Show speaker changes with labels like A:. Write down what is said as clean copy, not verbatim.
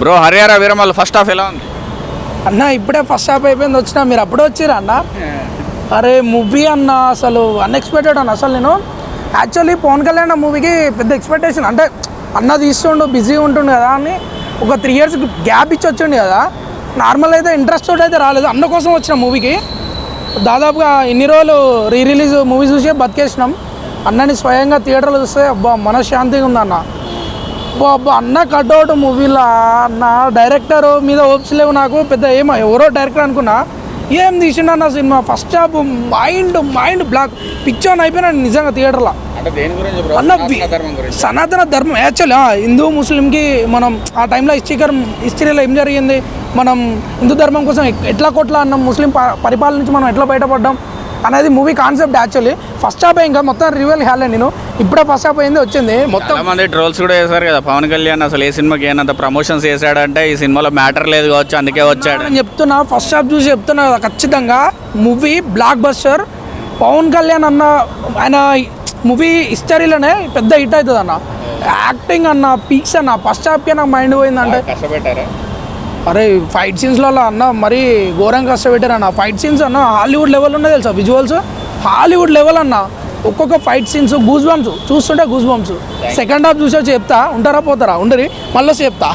A: Bro Harihara Veeramallu first half ఎలా ఉంది?
B: అన్న ఇప్పుడే ఫస్ట్ హాఫ్ అయిపోయింది, వచ్చినా మీరు అప్పుడే వచ్చిరా అన్న? అరే మూవీ అన్న అసలు అన్ఎక్స్పెక్టెడ్ అన్న. అసలు నేను యాక్చువల్లీ పవన్ కళ్యాణ్ మూవీకి పెద్ద ఎక్స్పెక్టేషన్ అంటే అన్న తీస్తుండు బిజీ ఉంటుండు కదా అని ఒక 3 years గ్యాప్ ఇచ్చి వచ్చిండు కదా. నార్మల్ అయితే ఇంట్రెస్ట్ తోటి అయితే రాలేదు, అన్న కోసం వచ్చిన మూవీకి. దాదాపుగా ఇన్ని రోజులు రిలీజ్ మూవీ చూసి బతికేసినాం. అన్నని స్వయంగా థియేటర్లో చూస్తే అబ్బా మనశ్శాంతిగా ఉందన్న. అబ్బా అన్న కట్అవుట్ మూవీలో అన్న డైరెక్టర్ మీద హోప్స్ లేవు నాకు. పెద్ద ఏమో ఎవరో డైరెక్టర్ అనుకున్నా, ఏం తీసిండన్న సినిమా. First half mind block picture అయిపోయినాడు నిజంగా థియేటర్లో. అన్న సనాతన ధర్మం యాక్చువల్లీ హిందూ ముస్లింకి మనం ఆ టైంలో హిస్టరీలో ఏం జరిగింది, మనం హిందూ ధర్మం కోసం ఎట్లా కొట్లా అన్నాం, ముస్లిం పరిపాలన నుంచి మనం ఎట్లా బయటపడ్డాం అనేది movie concept. Actually first half ఇంకా మొత్తం రివీల్ కాలేదు, నేను ఇప్పుడే ఫస్ట్ హాఫ్ అయింది వచ్చింది. మొత్తం
A: మంది ట్రోల్స్ కూడా చేశారు కదా పవన్ కళ్యాణ్ అసలు ఏ సినిమాకి ఏనంత ప్రమోషన్స్ చేశాడంటే ఈ సినిమాలో మ్యాటర్ లేదు కావచ్చు అందుకే వచ్చాడు
B: నేను చెప్తున్నా. ఫస్ట్ హాఫ్ చూసి చెప్తున్నా కదా, ఖచ్చితంగా movie blockbuster. Pawan Kalyan అన్న ఆయన మూవీ హిస్టరీలోనే పెద్ద హిట్ అవుతుంది అన్న. యాక్టింగ్ అన్న పీక్స్ అన్న. ఫస్ట్ హాఫ్కే నాకు మైండ్ పోయిందంటే
A: కష్టపెట్టారా?
B: అరే ఫైట్ సీన్స్లో అన్న మరీ ఘోరంగా కష్టపెట్టారు అన్న. ఫైట్ సీన్స్ అన్న హాలీవుడ్ లెవెల్ ఉన్నాయి తెలుసా, విజువల్స్ హాలీవుడ్ లెవెల్ అన్న. ఒక్కొక్క ఫైట్ సీన్స్ గూస్ బంప్స్ చూస్తుంటే గూస్ బంప్స్. సెకండ్ హాఫ్ చూసి వచ్చి చెప్తా, ఉంటారా పోతారా ఉండరి మళ్ళీ చెప్తా.